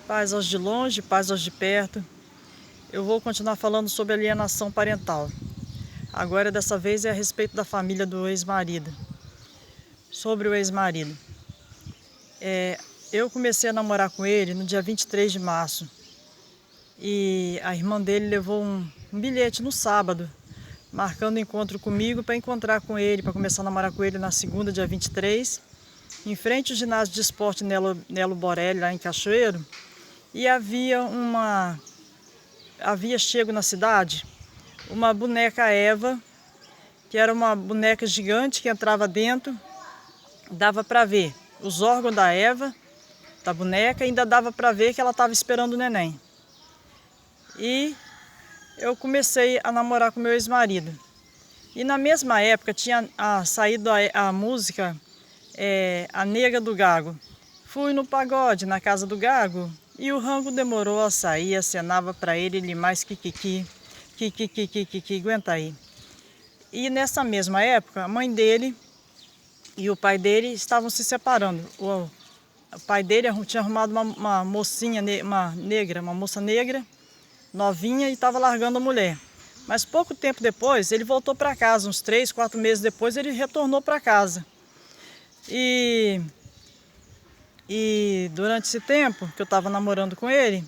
Paz aos de longe, paz aos de perto. Eu vou continuar falando sobre alienação parental. Agora, dessa vez, é a respeito da família do ex-marido. Sobre o ex-marido. Eu comecei a namorar com ele no dia 23 de março. E a irmã dele levou um bilhete no sábado, marcando encontro comigo para encontrar com ele, para começar a namorar com ele na segunda, dia 23, em frente ao ginásio de esporte Nelo Borelli, lá em Cachoeiro. E havia chego na cidade uma boneca Eva, que era uma boneca gigante que entrava dentro, dava para ver os órgãos da Eva, da boneca, e ainda dava para ver que ela estava esperando o neném. E eu comecei a namorar com meu ex-marido. E na mesma época tinha saído a música A Nega do Gago. Fui no pagode, na casa do Gago, e o rango demorou a sair, acenava para ele mais kikiki, aguenta aí. E nessa mesma época, a mãe dele e o pai dele estavam se separando. O pai dele tinha arrumado uma moça negra, novinha, e estava largando a mulher. Mas pouco tempo depois, ele voltou para casa, uns 3, 4 meses depois, ele retornou para casa. E durante esse tempo que eu estava namorando com ele,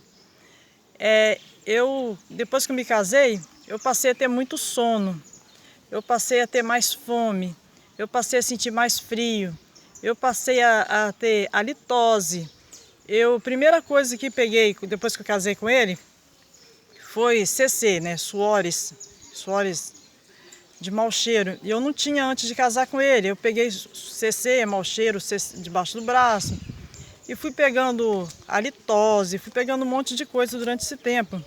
depois que eu me casei, eu passei a ter muito sono, eu passei a ter mais fome, eu passei a sentir mais frio, eu passei a ter halitose. A primeira coisa que peguei depois que eu casei com ele foi CC, né? Suores de mau cheiro. E eu não tinha antes de casar com ele. Eu peguei CC, mau cheiro, debaixo do braço. E fui pegando halitose, fui pegando um monte de coisa durante esse tempo.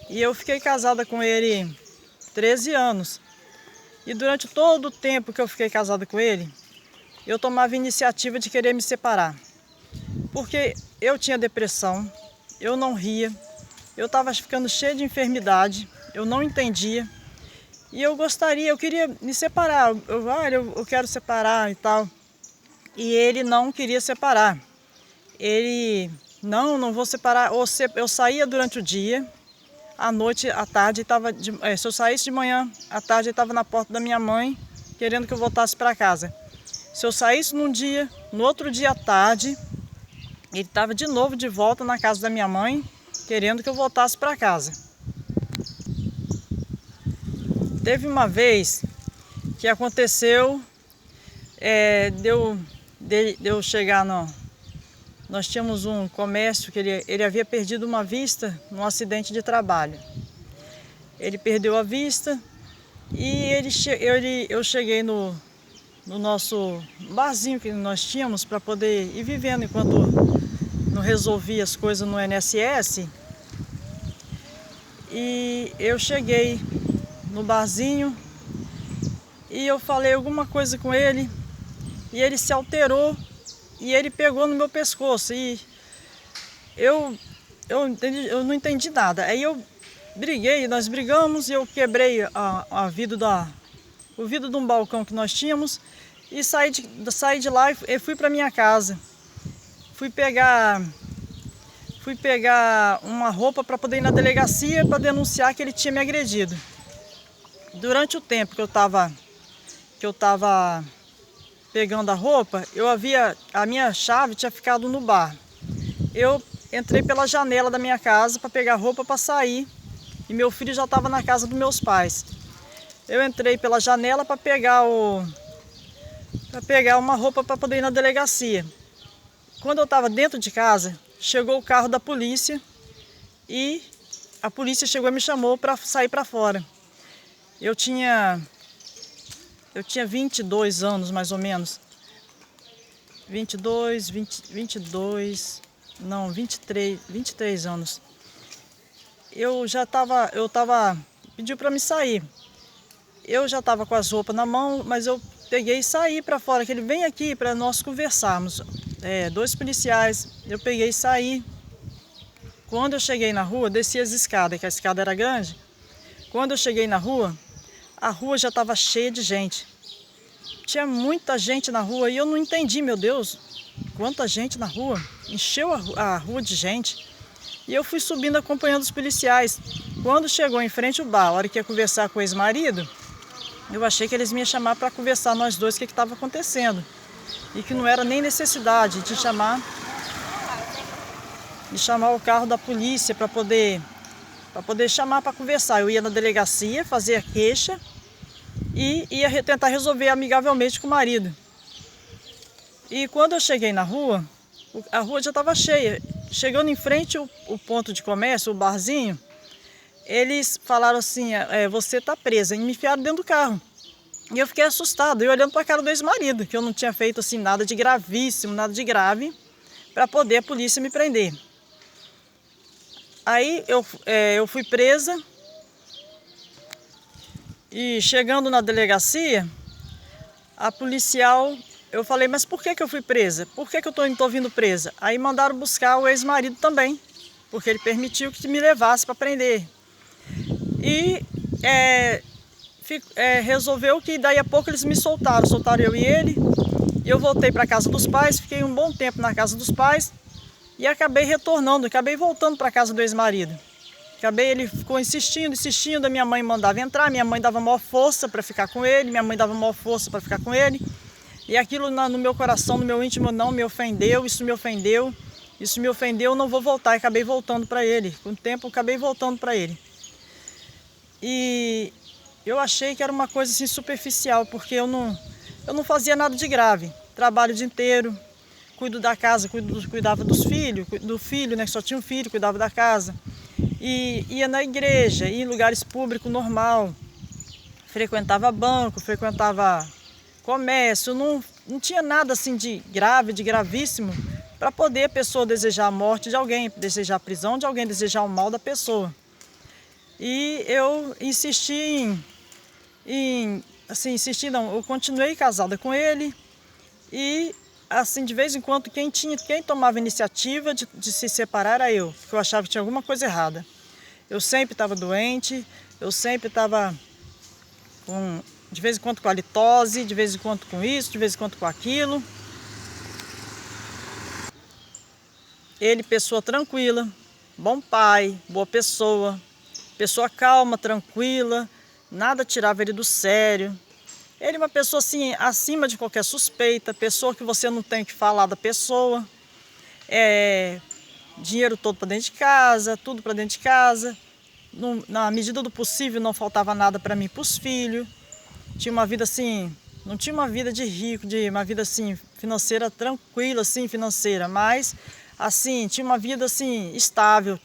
E eu fiquei casada com ele 13 anos. E durante todo o tempo que eu fiquei casada com ele, eu tomava a iniciativa de querer me separar. Porque eu tinha depressão, eu não ria, eu estava ficando cheia de enfermidade, eu não entendia. E eu queria me separar, eu quero separar e tal. E ele não queria separar. Ele, não vou separar. Eu saía durante o dia, à noite, à tarde, se eu saísse de manhã, à tarde ele estava na porta da minha mãe, querendo que eu voltasse para casa. Se eu saísse num dia, no outro dia à tarde, ele estava de novo de volta na casa da minha mãe, querendo que eu voltasse para casa. Teve uma vez que aconteceu, de eu chegar Nós tínhamos um comércio que ele havia perdido uma vista num acidente de trabalho. Ele perdeu a vista e eu cheguei no nosso barzinho que nós tínhamos para poder ir vivendo enquanto não resolvia as coisas no INSS. E eu cheguei no barzinho e eu falei alguma coisa com ele e ele se alterou e ele pegou no meu pescoço e eu não entendi nada. Aí eu briguei, nós brigamos e eu quebrei o vidro de um balcão que nós tínhamos e saí de lá e fui para minha casa. Fui pegar uma roupa para poder ir na delegacia para denunciar que ele tinha me agredido. Durante o tempo que eu estava pegando a roupa, a minha chave tinha ficado no bar. Eu entrei pela janela da minha casa para pegar roupa para sair e meu filho já estava na casa dos meus pais. Eu entrei pela janela para pegar uma roupa para poder ir na delegacia. Quando eu estava dentro de casa, chegou o carro da polícia e a polícia chegou e me chamou para sair para fora. Eu tinha 22 anos, mais ou menos. 23 anos. Pediu para me sair. Eu já estava com as roupas na mão, mas eu peguei e saí para fora, que ele vem aqui para nós conversarmos. 2 policiais, eu peguei e saí. Quando eu cheguei na rua, desci as escadas, que a escada era grande. Quando eu cheguei na rua, a rua já estava cheia de gente. Tinha muita gente na rua e eu não entendi, meu Deus, quanta gente na rua, encheu a rua de gente. E eu fui subindo acompanhando os policiais. Quando chegou em frente ao bar, a hora que ia conversar com o ex-marido, eu achei que eles me iam chamar para conversar nós dois o que estava acontecendo. E que não era nem necessidade de chamar o carro da polícia para poder chamar para conversar. Eu ia na delegacia, fazer a queixa e ia tentar resolver amigavelmente com o marido. E quando eu cheguei na rua, a rua já estava cheia. Chegando em frente ao ponto de comércio, o barzinho, eles falaram assim, você está presa, e me enfiaram dentro do carro. E eu fiquei assustada, e olhando para a cara do ex-marido, que eu não tinha feito assim nada de gravíssimo, nada de grave, para poder a polícia me prender. Aí eu fui presa, e chegando na delegacia, a policial, eu falei, mas por que eu fui presa? Por que eu estou vindo presa? Aí mandaram buscar o ex-marido também, porque ele permitiu que me levasse para prender. E resolveu que daí a pouco eles me soltaram eu e ele. E eu voltei para a casa dos pais, fiquei um bom tempo na casa dos pais e acabei voltando para a casa do ex-marido. Ele ficou insistindo, a minha mãe mandava entrar, minha mãe dava maior força para ficar com ele, E aquilo no meu coração, no meu íntimo, não me ofendeu, isso me ofendeu, eu não vou voltar. E acabei voltando para ele. Com o tempo, acabei voltando para ele. E eu achei que era uma coisa assim superficial, porque eu não fazia nada de grave. Trabalho o dia inteiro, cuido da casa, cuidava dos filhos, do filho, né, que só tinha um filho, cuidava da casa. E ia na igreja, ia em lugares públicos normal, frequentava banco, frequentava comércio, não tinha nada assim de grave, de gravíssimo, para poder a pessoa desejar a morte de alguém, desejar a prisão de alguém, desejar o mal da pessoa. E eu eu continuei casada com ele e assim, de vez em quando, quem tomava a iniciativa de se separar era eu, porque eu achava que tinha alguma coisa errada. Eu sempre estava doente, eu sempre estava de vez em quando com halitose, de vez em quando com isso, de vez em quando com aquilo. Ele, pessoa tranquila, bom pai, boa pessoa calma, tranquila, nada tirava ele do sério. Ele é uma pessoa assim, acima de qualquer suspeita, pessoa que você não tem que falar da pessoa. Dinheiro todo para dentro de casa, tudo para dentro de casa. Na medida do possível não faltava nada para mim e para os filhos. Tinha uma vida assim, não tinha uma vida de rico, uma vida assim financeira tranquila assim, financeira, mas assim, tinha uma vida assim estável,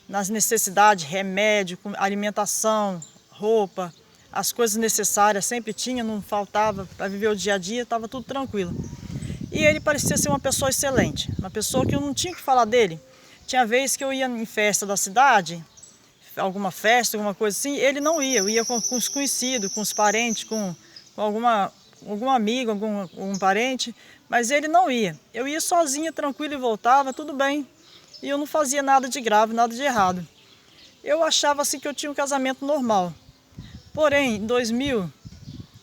nas necessidades, remédio, alimentação, roupa, as coisas necessárias sempre tinha, não faltava para viver o dia a dia, estava tudo tranquilo. E ele parecia ser uma pessoa excelente, uma pessoa que eu não tinha que falar dele. Tinha vezes que eu ia em festa da cidade, alguma festa, alguma coisa assim, ele não ia, eu ia com os conhecidos, com os parentes, com algum amigo, algum parente, mas ele não ia. Eu ia sozinha, tranquila e voltava, tudo bem. E eu não fazia nada de grave, nada de errado. Eu achava assim que eu tinha um casamento normal. Porém, em 2000,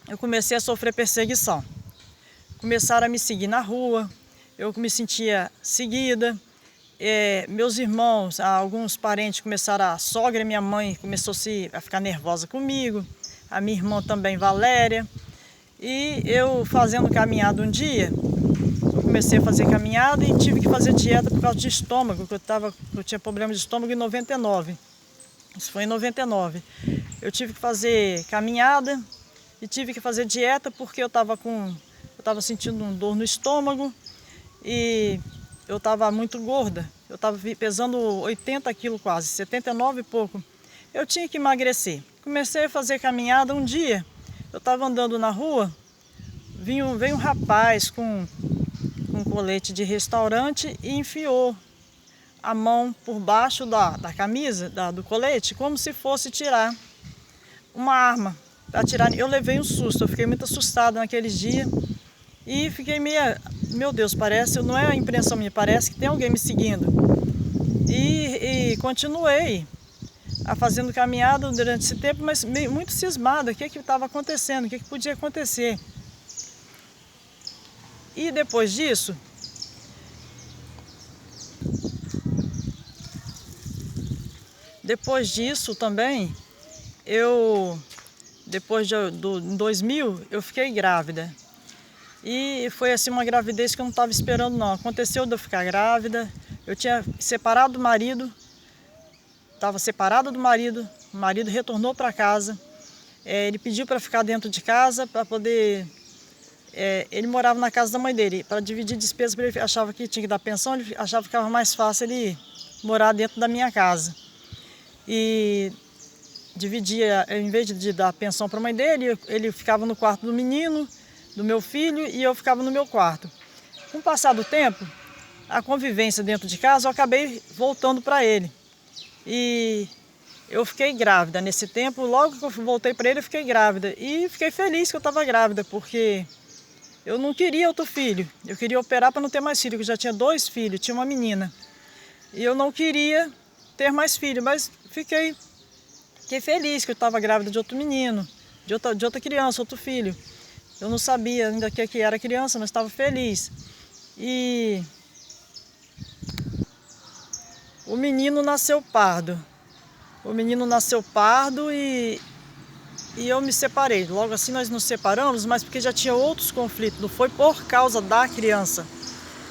eu comecei a sofrer perseguição. Começaram a me seguir na rua, eu me sentia seguida. Meus irmãos, alguns parentes a sogra, minha mãe, começou a ficar nervosa comigo. A minha irmã também, Valéria. E eu fazendo caminhada um dia, eu comecei a fazer caminhada e tive que fazer dieta por causa de estômago, eu tinha problema de estômago em 99. Isso foi em 99. Eu tive que fazer caminhada e tive que fazer dieta porque eu estava sentindo dor no estômago e eu estava muito gorda. Eu estava pesando 80 quilos quase, 79 e pouco. Eu tinha que emagrecer. Comecei a fazer caminhada um dia. Eu estava andando na rua, veio um rapaz com um colete de restaurante e enfiou a mão por baixo da camisa, do colete, como se fosse tirar uma arma. Para tirar. Eu levei um susto, eu fiquei muito assustada naqueles dias e fiquei meu Deus, não é a impressão minha, parece que tem alguém me seguindo. E continuei fazendo caminhada durante esse tempo, mas muito cismada, o que estava acontecendo, o que podia acontecer. E depois disso, depois disso também, em 2000, eu fiquei grávida. E foi assim uma gravidez que eu não estava esperando não. Aconteceu de eu ficar grávida, eu tinha separado do marido, estava separada do marido, o marido retornou para casa. Ele pediu para ficar dentro de casa, para poder... ele morava na casa da mãe dele, para dividir despesas, ele achava que tinha que dar pensão, ele achava que ficava mais fácil ele morar dentro da minha casa. E dividia, em vez de dar pensão para a mãe dele, ele ficava no quarto do menino, do meu filho, e eu ficava no meu quarto. Com o passar do tempo, a convivência dentro de casa, eu acabei voltando para ele. E eu fiquei grávida nesse tempo, logo que eu voltei para ele, eu fiquei grávida. E fiquei feliz que eu estava grávida, porque eu não queria outro filho. Eu queria operar para não ter mais filho, porque eu já tinha 2 filhos, tinha uma menina. E eu não queria ter mais filho, mas fiquei feliz que eu estava grávida de outro menino, de outra criança, outro filho. Eu não sabia ainda que era criança, mas estava feliz. E o menino nasceu pardo. O menino nasceu pardo e eu me separei. Logo assim nós nos separamos, mas porque já tinha outros conflitos. Não foi por causa da criança.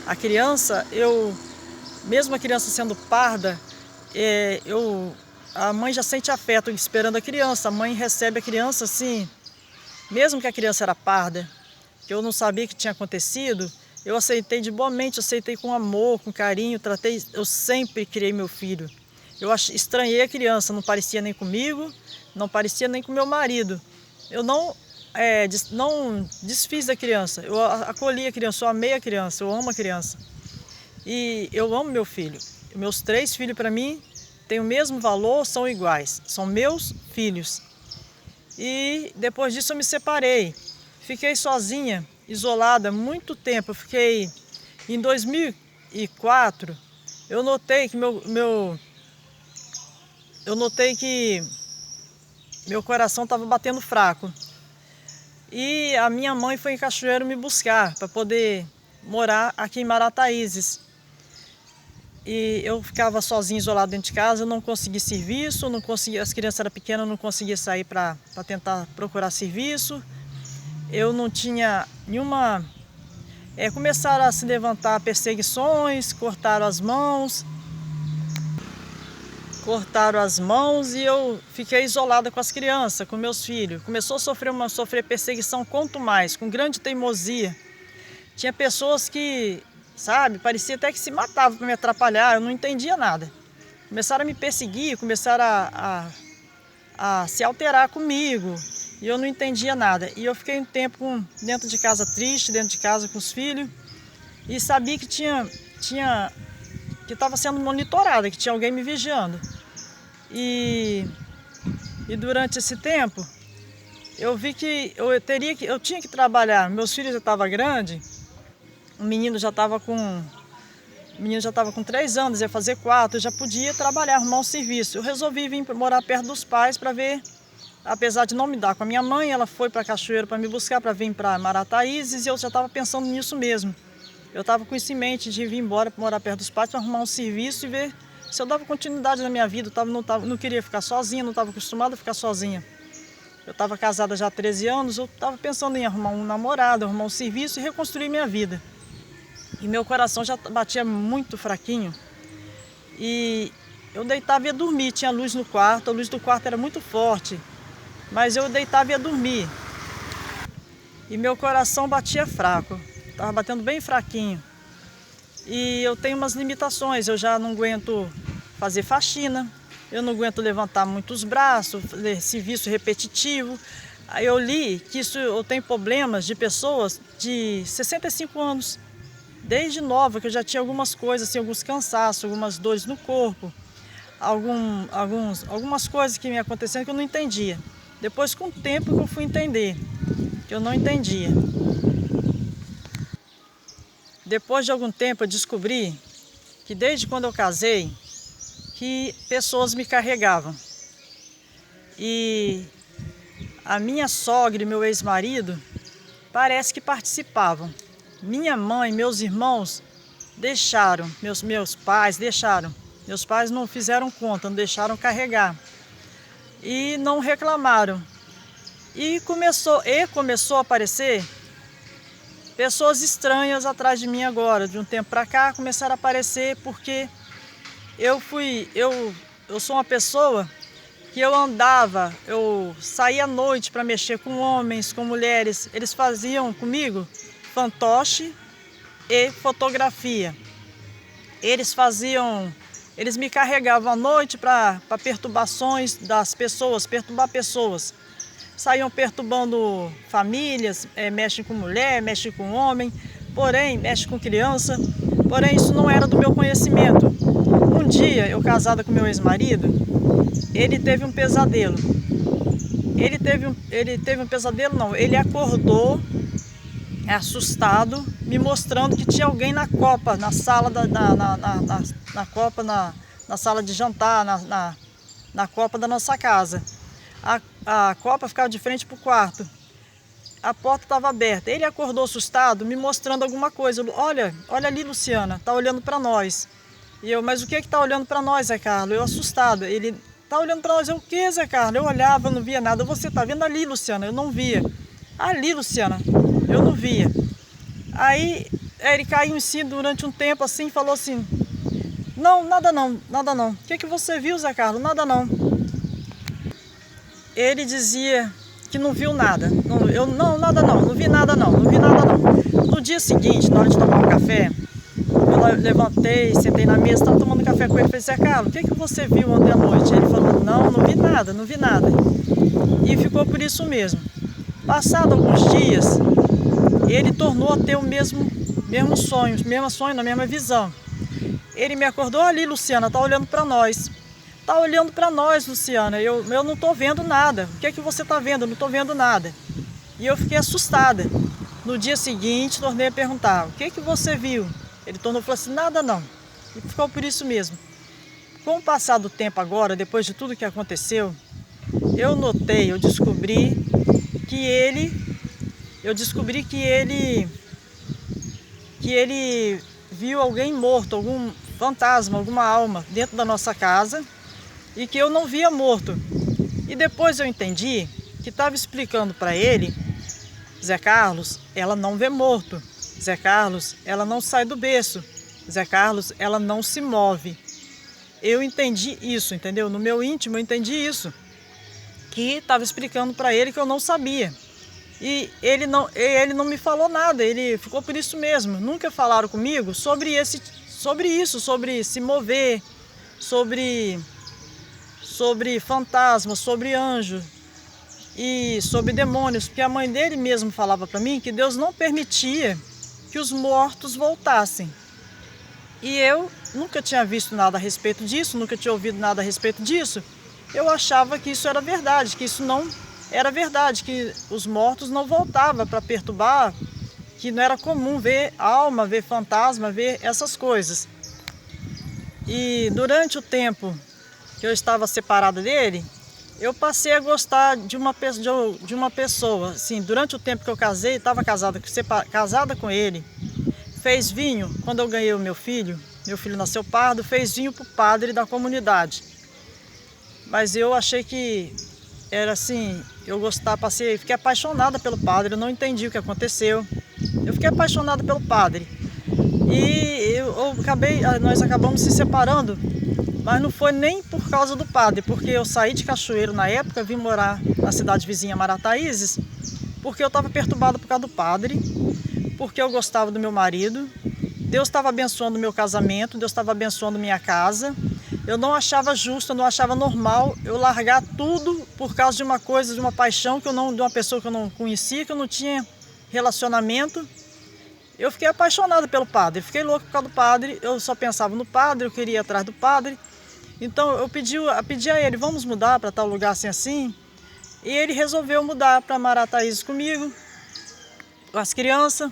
A criança, mesmo a criança sendo parda, a mãe já sente afeto esperando a criança. A mãe recebe a criança assim, mesmo que a criança era parda, que eu não sabia que tinha acontecido, eu aceitei de boa mente, eu aceitei com amor, com carinho, eu sempre criei meu filho. Eu estranhei a criança, não parecia nem comigo, não parecia nem com meu marido. Eu não desfiz da criança, eu acolhi a criança, eu amei a criança, eu amo a criança. E eu amo meu filho. Meus 3 filhos para mim têm o mesmo valor, são iguais, são meus filhos. E depois disso eu me separei, fiquei sozinha, isolada, muito tempo. Em 2004, eu notei que meu coração estava batendo fraco. E a minha mãe foi em Cachoeiro me buscar para poder morar aqui em Marataízes. E eu ficava sozinha, isolada dentro de casa, eu não conseguia serviço, as crianças eram pequenas, eu não conseguia sair para tentar procurar serviço. Eu não tinha nenhuma... começaram a se levantar perseguições, cortaram as mãos e eu fiquei isolada com as crianças, com meus filhos. Começou a sofrer perseguição, quanto mais, com grande teimosia. Tinha pessoas que, sabe, parecia até que se matavam para me atrapalhar, eu não entendia nada. Começaram a me perseguir, começaram a se alterar comigo, e eu não entendia nada. E eu fiquei um tempo dentro de casa triste, dentro de casa com os filhos, e sabia que que estava sendo monitorada, que tinha alguém me vigiando. E durante esse tempo, eu vi que eu tinha que trabalhar. Meus filhos já estavam grandes, o menino já estava com 3 anos, ia fazer 4, eu já podia trabalhar, arrumar um serviço. Eu resolvi vir morar perto dos pais para ver, apesar de não me dar com a minha mãe, ela foi para Cachoeiro para me buscar, para vir para Marataízes, e eu já estava pensando nisso mesmo. Eu estava com isso em mente de vir embora para morar perto dos pais, para arrumar um serviço e ver se eu dava continuidade na minha vida. Eu não queria ficar sozinha, não estava acostumada a ficar sozinha. Eu estava casada já há 13 anos, eu estava pensando em arrumar um namorado, arrumar um serviço e reconstruir minha vida. E meu coração já batia muito fraquinho. E eu deitava e ia dormir, tinha luz no quarto, a luz do quarto era muito forte, mas eu deitava e ia dormir. E meu coração batia fraco, estava batendo bem fraquinho. E eu tenho umas limitações, eu já não aguento fazer faxina, eu não aguento levantar muitos braços, serviço repetitivo. Aí eu li que eu tenho problemas de pessoas de 65 anos, desde nova, que eu já tinha algumas coisas, assim, alguns cansaços, algumas dores no corpo, algumas coisas que me aconteceram que eu não entendia. Depois, com o tempo, que eu fui entender, que eu não entendia. Depois de algum tempo, eu descobri que desde quando eu casei, que pessoas me carregavam. E a minha sogra e meu ex-marido parece que participavam. Minha mãe, meus irmãos deixaram, meus pais deixaram. Meus pais não fizeram conta, não deixaram carregar. E não reclamaram. E começou a aparecer pessoas estranhas atrás de mim agora. De um tempo para cá começaram a aparecer porque eu sou uma pessoa que eu saía à noite para mexer com homens, com mulheres. Eles faziam comigo fantoche e fotografia. Eles me carregavam à noite para perturbações das pessoas, perturbar pessoas. Saíam perturbando famílias, mexem com mulher, mexem com homem, porém, mexem com criança. Porém, isso não era do meu conhecimento. Um dia, eu casada com meu ex-marido, ele teve um pesadelo. Ele teve um pesadelo, não, ele acordou assustado, me mostrando que tinha alguém na copa, na sala na sala de jantar, na copa da nossa casa. A copa ficava de frente para o quarto. A porta estava aberta. Ele acordou assustado, me mostrando alguma coisa. Olha ali, Luciana, está olhando para nós. E eu, mas o que está olhando para nós, Zé Carlos? Eu assustado. Ele, está olhando para nós. Eu, o que, Zé Carlos? Eu olhava, não via nada. Você está vendo ali, Luciana? Eu não via. Ali, Luciana, eu não via. Aí ele caiu em si durante um tempo assim e falou assim: não, nada não, nada não. O que você viu, Zé Carlos? Nada não. Ele dizia que não viu nada. Nada não, não vi nada não, não vi nada não. No dia seguinte, na hora de tomar um café, eu levantei, sentei na mesa, estava tomando café com ele e falei: Zé Carlos, o que você viu ontem à noite? Ele falou: não vi nada, não vi nada. E ficou por isso mesmo. Passado alguns dias, ele tornou a ter o mesmo sonho, na mesma visão. Ele me acordou: ali, Luciana, está olhando para nós. Está olhando para nós, Luciana, eu não estou vendo nada. O que é que você está vendo? Eu não estou vendo nada. E eu fiquei assustada. No dia seguinte, tornei a perguntar: o que é que você viu? Ele falou assim: nada não. E ficou por isso mesmo. Com o passar do tempo agora, depois de tudo que aconteceu, eu descobri que ele viu alguém morto, algum fantasma, alguma alma dentro da nossa casa, e que eu não via morto. E depois eu entendi que estava explicando para ele: Zé Carlos, ela não vê morto. Zé Carlos, ela não sai do berço. Zé Carlos, ela não se move. Eu entendi isso, entendeu? No meu íntimo eu entendi isso. Que estava explicando para ele que eu não sabia. E ele não me falou nada, ele ficou por isso mesmo. Nunca falaram comigo sobre isso, sobre se mover, sobre fantasmas, sobre anjo e sobre demônios, porque a mãe dele mesmo falava para mim que Deus não permitia que os mortos voltassem. E eu nunca tinha visto nada a respeito disso, nunca tinha ouvido nada a respeito disso. Eu achava que isso era verdade, que isso não era verdade, que os mortos não voltavam para perturbar, que não era comum ver alma, ver fantasma, ver essas coisas. E durante o tempo que eu estava separada dele, eu passei a gostar de uma pessoa. Assim, durante o tempo que eu casei, estava casada com ele. Fez vinho, quando eu ganhei o meu filho nasceu pardo, fez vinho para o padre da comunidade. Mas eu achei que era assim, fiquei apaixonada pelo padre, eu não entendi o que aconteceu. Eu fiquei apaixonada pelo padre. E nós acabamos se separando, mas não foi nem por causa do padre, porque eu saí de Cachoeiro na época, vim morar na cidade vizinha Marataízes, porque eu estava perturbada por causa do padre, porque eu gostava do meu marido. Deus estava abençoando o meu casamento, Deus estava abençoando minha casa. Eu não achava justo, eu não achava normal eu largar tudo por causa de uma coisa, de uma paixão de uma pessoa que eu não conhecia, que eu não tinha relacionamento. Eu fiquei apaixonada pelo padre, fiquei louca por causa do padre, eu só pensava no padre, eu queria ir atrás do padre. Então eu pedi a ele: vamos mudar para tal lugar assim assim. E ele resolveu mudar para Marataízes comigo, com as crianças.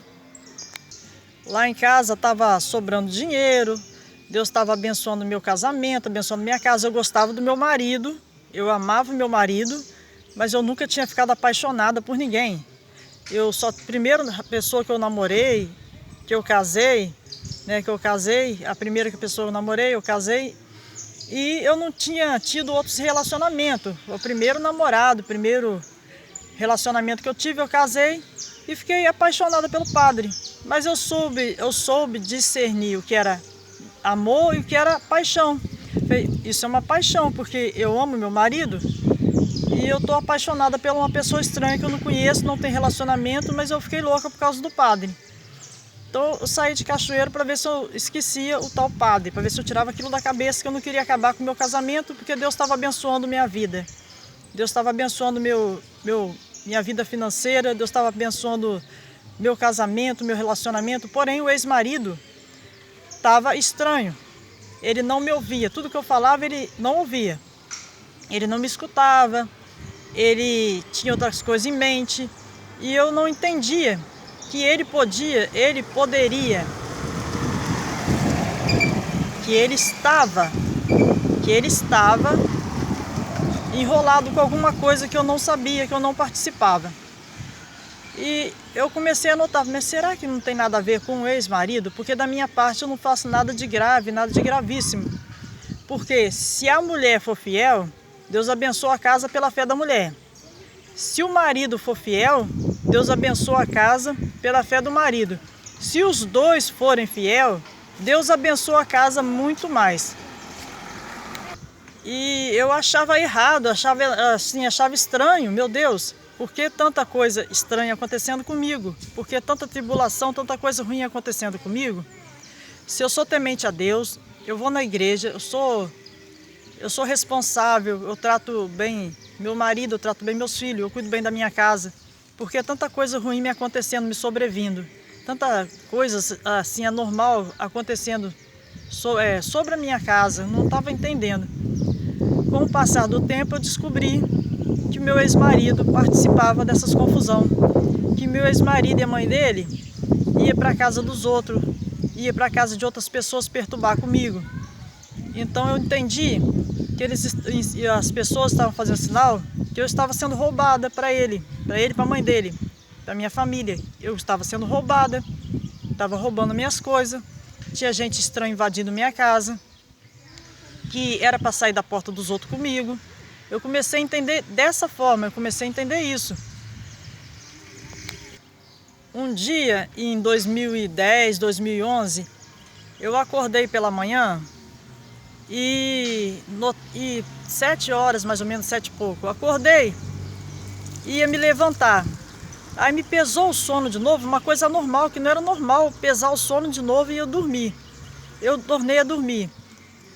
Lá em casa estava sobrando dinheiro, Deus estava abençoando o meu casamento, abençoando minha casa. Eu gostava do meu marido, eu amava o meu marido, mas eu nunca tinha ficado apaixonada por ninguém. A primeira pessoa que eu namorei, que eu casei, a primeira pessoa que eu namorei, eu casei, E eu não tinha tido outros relacionamentos. O primeiro namorado, o primeiro relacionamento que eu tive, eu casei e fiquei apaixonada pelo padre. Mas eu soube discernir o que era amor e o que era paixão. Isso é uma paixão, porque eu amo meu marido e eu estou apaixonada por uma pessoa estranha que eu não conheço, não tem relacionamento, mas eu fiquei louca por causa do padre. Então eu saí de Cachoeiro para ver se eu esquecia o tal padre, para ver se eu tirava aquilo da cabeça, que eu não queria acabar com o meu casamento, porque Deus estava abençoando minha vida. Deus estava abençoando minha vida financeira, Deus estava abençoando meu casamento, meu relacionamento. Porém, o ex-marido estava estranho. Ele não me ouvia. Tudo que eu falava, ele não ouvia. Ele não me escutava. Ele tinha outras coisas em mente. E eu não entendia que ele poderia, que ele estava enrolado com alguma coisa que eu não sabia, que eu não participava. E eu comecei a notar, mas será que não tem nada a ver com o ex-marido? Porque da minha parte eu não faço nada de grave, nada de gravíssimo. Porque se a mulher for fiel, Deus abençoa a casa pela fé da mulher. Se o marido for fiel, Deus abençoa a casa pela fé do marido. Se os dois forem fiel, Deus abençoa a casa muito mais. E eu achava errado, achava estranho, meu Deus, por que tanta coisa estranha acontecendo comigo? Por que tanta tribulação, tanta coisa ruim acontecendo comigo? Se eu sou temente a Deus, eu vou na igreja, eu sou responsável, eu trato bem meu marido, eu trato bem meus filhos, eu cuido bem da minha casa. Por que tanta coisa ruim me acontecendo, me sobrevindo? Tanta coisa assim anormal acontecendo sobre a minha casa, eu não estava entendendo. Com o passar do tempo eu descobri que meu ex-marido participava dessas confusões, que meu ex-marido e a mãe dele ia para a casa dos outros, ia para a casa de outras pessoas perturbar comigo. Então eu entendi que as pessoas estavam fazendo sinal que eu estava sendo roubada para ele e para a mãe dele, para minha família. Eu estava sendo roubada, estava roubando minhas coisas, tinha gente estranha invadindo minha casa, que era para sair da porta dos outros comigo. Eu comecei a entender dessa forma, eu comecei a entender isso. Um dia, em 2010, 2011, eu acordei pela manhã e 7 horas, mais ou menos, 7 e pouco, eu acordei e ia me levantar. Aí me pesou o sono de novo, uma coisa normal, que não era normal, pesar o sono de novo e eu dormi. Eu tornei a dormir.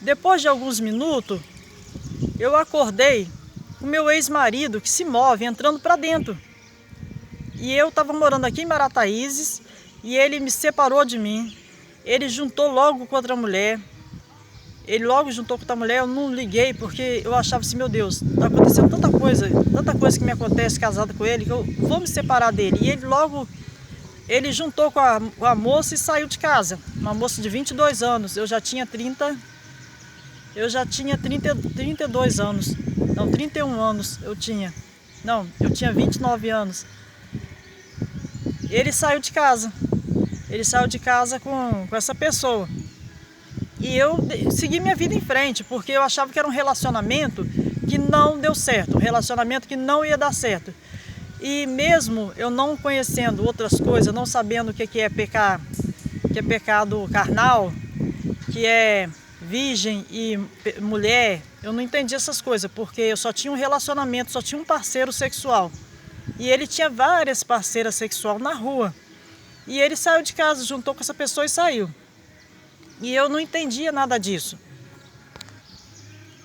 Depois de alguns minutos, eu acordei com o meu ex-marido que se move, entrando para dentro. E eu estava morando aqui em Marataízes e ele me separou de mim. Ele juntou logo com outra mulher. Eu não liguei porque eu achava assim, meu Deus, está acontecendo tanta coisa que me acontece casada com ele, que eu vou me separar dele. E ele juntou com a moça e saiu de casa. Uma moça de 22 anos, eu já tinha 32 anos, não, 31 anos eu tinha. Não, eu tinha 29 anos. Ele saiu de casa com essa pessoa. E eu segui minha vida em frente, porque eu achava que era um relacionamento que não deu certo, um relacionamento que não ia dar certo. E mesmo eu não conhecendo outras coisas, não sabendo o que é pecar, que é pecado carnal, que é virgem e mulher, eu não entendi essas coisas, porque eu só tinha um relacionamento, só tinha um parceiro sexual. E ele tinha várias parceiras sexuais na rua. E ele saiu de casa, juntou com essa pessoa e saiu. E eu não entendia nada disso.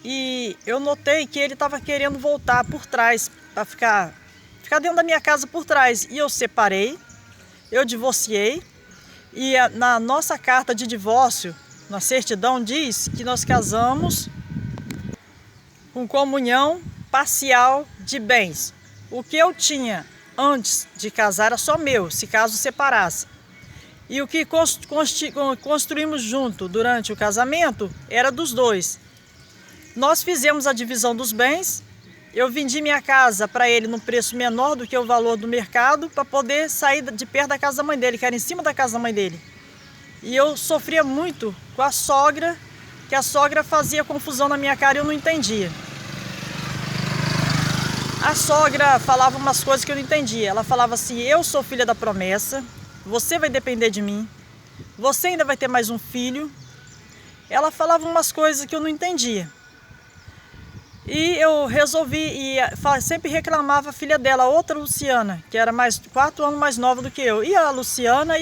E eu notei que ele estava querendo voltar por trás, para ficar dentro da minha casa por trás. E eu separei, eu divorciei. E na nossa carta de divórcio, na certidão, diz que nós casamos com comunhão parcial de bens. O que eu tinha antes de casar era só meu, se caso separasse. E o que construímos junto durante o casamento era dos dois. Nós fizemos a divisão dos bens. Eu vendi minha casa para ele num preço menor do que o valor do mercado, para poder sair de perto da casa da mãe dele, que era em cima da casa da mãe dele. E eu sofria muito com a sogra que a sogra fazia confusão na minha cara e eu não entendia. A sogra falava umas coisas que eu não entendia. Ela falava assim: eu sou filha da promessa, você vai depender de mim, você ainda vai ter mais um filho. Ela falava umas coisas que eu não entendia. E eu resolvi, e sempre reclamava a filha dela, a outra Luciana, que era 4 anos mais nova do que eu. E a Luciana,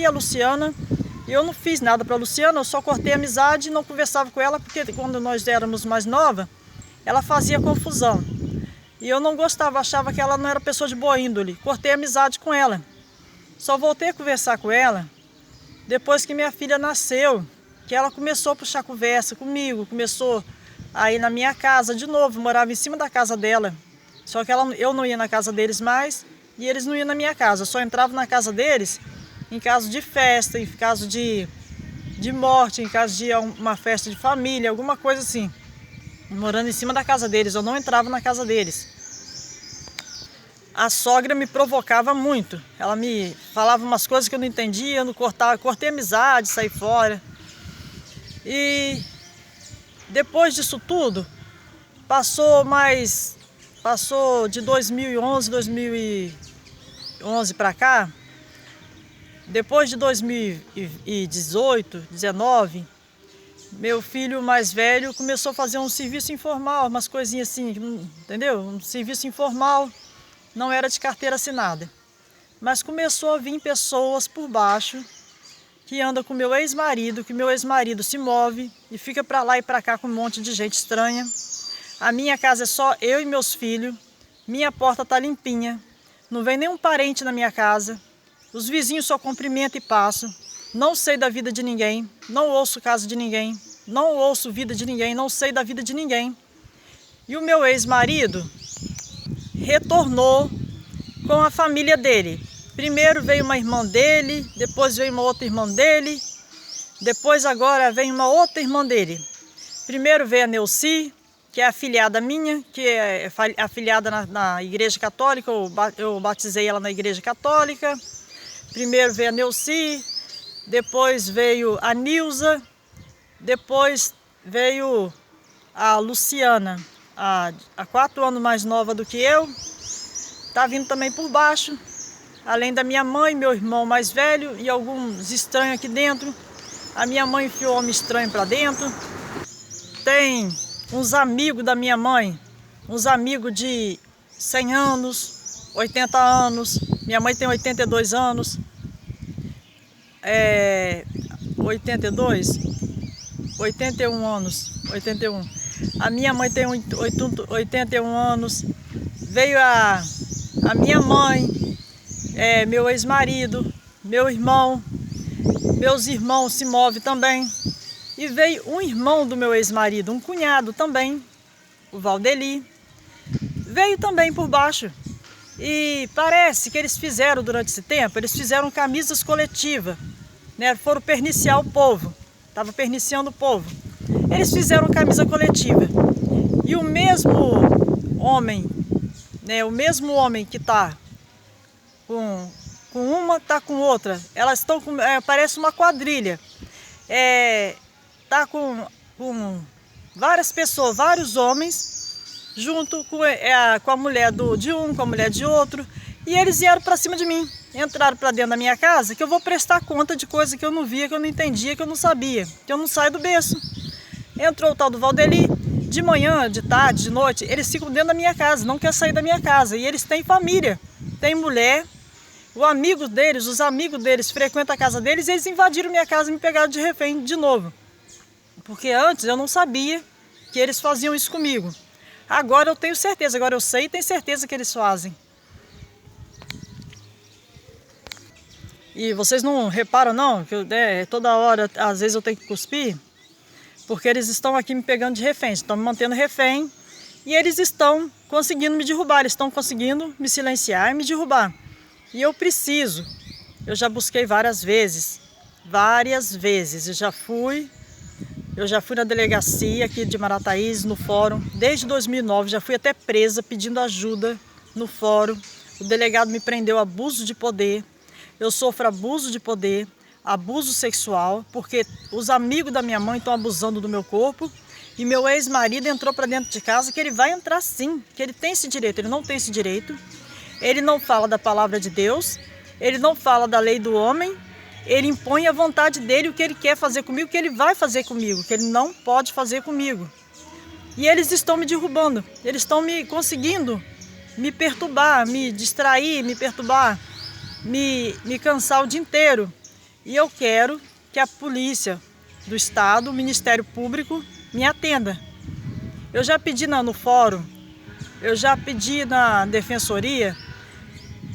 eu não fiz nada para a Luciana, eu só cortei a amizade e não conversava com ela, porque quando nós éramos mais novas, ela fazia confusão. E eu não gostava, achava que ela não era pessoa de boa índole. Cortei a amizade com ela. Só voltei a conversar com ela depois que minha filha nasceu, que ela começou a puxar conversa comigo, começou a ir na minha casa de novo, morava em cima da casa dela. Só que eu não ia na casa deles mais e eles não iam na minha casa. Eu só entrava na casa deles em caso de festa, em caso de morte, em caso de uma festa de família, alguma coisa assim. Morando em cima da casa deles, eu não entrava na casa deles. A sogra me provocava muito. Ela me falava umas coisas que eu não entendia, eu não cortei amizade, saí fora. E depois disso tudo, passou de 2011 para cá, depois de 2018, 2019, meu filho mais velho começou a fazer um serviço informal, umas coisinhas assim, entendeu? Um serviço informal, não era de carteira assinada. Mas começou a vir pessoas por baixo que andam com meu ex-marido, que meu ex-marido se move e fica para lá e para cá com um monte de gente estranha. A minha casa é só eu e meus filhos, minha porta tá limpinha, não vem nenhum parente na minha casa, os vizinhos só cumprimentam e passam. Não sei da vida de ninguém, não ouço casa de ninguém, não ouço vida de ninguém, não sei da vida de ninguém. E o meu ex-marido retornou com a família dele. Primeiro veio uma irmã dele, depois veio uma outra irmã dele, depois agora vem uma outra irmã dele. Primeiro veio a Neuci, que é afilhada minha, que é afilhada na Igreja Católica, eu batizei ela na Igreja Católica. Primeiro veio a Neuci, depois veio a Nilza, depois veio a Luciana, há 4 anos mais nova do que eu, está vindo também por baixo, além da minha mãe, meu irmão mais velho e alguns estranhos aqui dentro. A minha mãe enfiou homem estranho para dentro. Tem uns amigos da minha mãe, uns amigos de 100 anos, 80 anos, minha mãe tem 82 anos, 81 anos, 81. A minha mãe tem 81 anos. Veio a minha mãe, meu ex-marido, meu irmão, meus irmãos se movem também. E veio um irmão do meu ex-marido, um cunhado também, o Valdeli, veio também por baixo. E parece que eles fizeram durante esse tempo, eles fizeram camisas coletivas, né? Foram perniciar o povo, estava perniciando o povo. Eles fizeram camisa coletiva. E o mesmo homem, né? O mesmo homem que está com uma, está com outra. Elas estão com, parece uma quadrilha. Está com várias pessoas, vários homens, junto com a mulher de um, com a mulher de outro. E eles vieram para cima de mim, entraram para dentro da minha casa, que eu vou prestar conta de coisa que eu não via, que eu não entendia, que eu não sabia, que eu não saio do berço. Entrou o tal do Valdeli, de manhã, de tarde, de noite, eles ficam dentro da minha casa, não querem sair da minha casa. E eles têm família, têm mulher, os amigos deles frequentam a casa deles, e eles invadiram minha casa e me pegaram de refém de novo. Porque antes eu não sabia que eles faziam isso comigo. Agora eu tenho certeza, agora eu sei e tenho certeza que eles fazem. E vocês não reparam não, que toda hora, às vezes eu tenho que cuspir, porque eles estão aqui me pegando de refém, estão me mantendo refém, e eles estão conseguindo me derrubar, eles estão conseguindo me silenciar e me derrubar. E eu já busquei várias vezes, eu já fui na delegacia aqui de Marataízes, no fórum, desde 2009, já fui até presa pedindo ajuda no fórum. O delegado me prendeu abuso de poder, eu sofro abuso de poder. abuso sexual, porque os amigos da minha mãe estão abusando do meu corpo e meu ex-marido entrou para dentro de casa, que ele vai entrar sim, que ele tem esse direito, ele não tem esse direito. Ele não fala da palavra de Deus, ele não fala da lei do homem, ele impõe a vontade dele, o que ele quer fazer comigo, o que ele vai fazer comigo, o que ele não pode fazer comigo. E eles estão me derrubando, eles estão me conseguindo me perturbar, me distrair, me perturbar, me cansar o dia inteiro. E eu quero que a polícia do estado, o Ministério Público, me atenda. Eu já pedi no fórum, eu já pedi na defensoria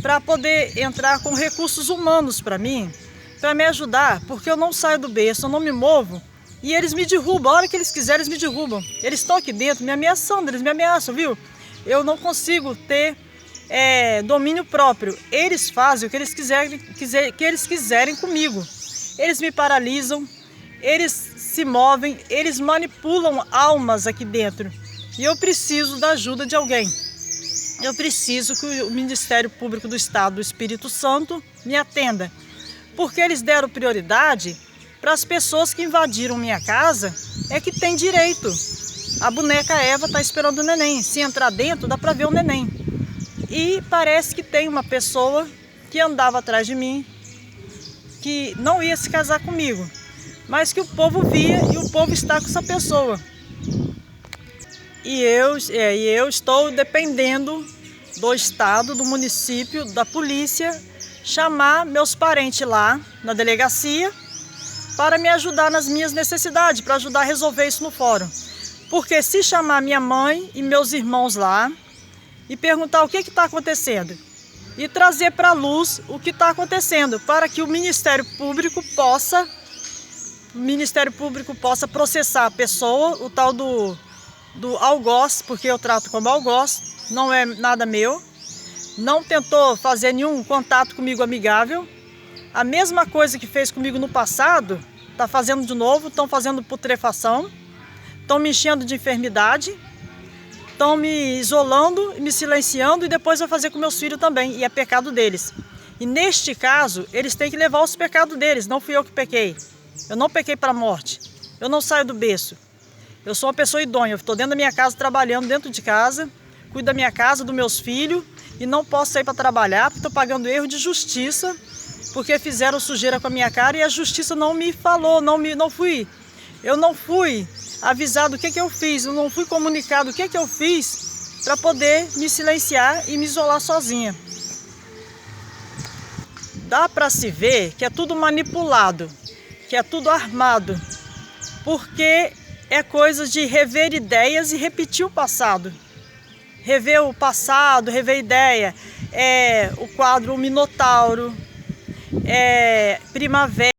para poder entrar com recursos humanos para mim, para me ajudar, porque eu não saio do berço, eu não me movo e eles me derrubam. A hora que eles quiserem, eles me derrubam. Eles estão aqui dentro me ameaçando, eles me ameaçam, viu? Eu não consigo ter domínio próprio. Eles fazem o que eles quiserem comigo. Eles me paralisam, eles se movem, eles manipulam almas aqui dentro. E eu preciso da ajuda de alguém. Eu preciso que o Ministério Público do Estado do Espírito Santo me atenda. Porque eles deram prioridade para as pessoas que invadiram minha casa, é que tem direito. A boneca Eva está esperando o neném. Se entrar dentro, dá para ver o neném. E parece que tem uma pessoa que andava atrás de mim, que não ia se casar comigo, mas que o povo via e o povo está com essa pessoa. E eu estou dependendo do estado, do município, da polícia, chamar meus parentes lá na delegacia para me ajudar nas minhas necessidades, para ajudar a resolver isso no fórum. Porque se chamar minha mãe e meus irmãos lá e perguntar o que está acontecendo e trazer para a luz o que está acontecendo, para que o Ministério Público possa processar a pessoa, o tal do algoz, porque eu trato como algoz, não é nada meu, não tentou fazer nenhum contato comigo amigável, a mesma coisa que fez comigo no passado, está fazendo de novo, estão fazendo putrefação, estão me enchendo de enfermidade, estão me isolando, me silenciando e depois vai fazer com meus filhos também, e é pecado deles. E neste caso, eles têm que levar os pecados deles, não fui eu que pequei. Eu não pequei para a morte, eu não saio do berço. Eu sou uma pessoa idônea, eu estou dentro da minha casa, trabalhando dentro de casa, cuido da minha casa, dos meus filhos, e não posso sair para trabalhar, porque estou pagando erro de justiça, porque fizeram sujeira com a minha cara e a justiça não me falou, eu não fui avisado o que eu fiz, eu não fui comunicado o que eu fiz para poder me silenciar e me isolar sozinha. Dá para se ver que é tudo manipulado, que é tudo armado, porque é coisa de rever ideias e repetir o passado. Rever o passado, rever ideia, o quadro O Minotauro, Primavera.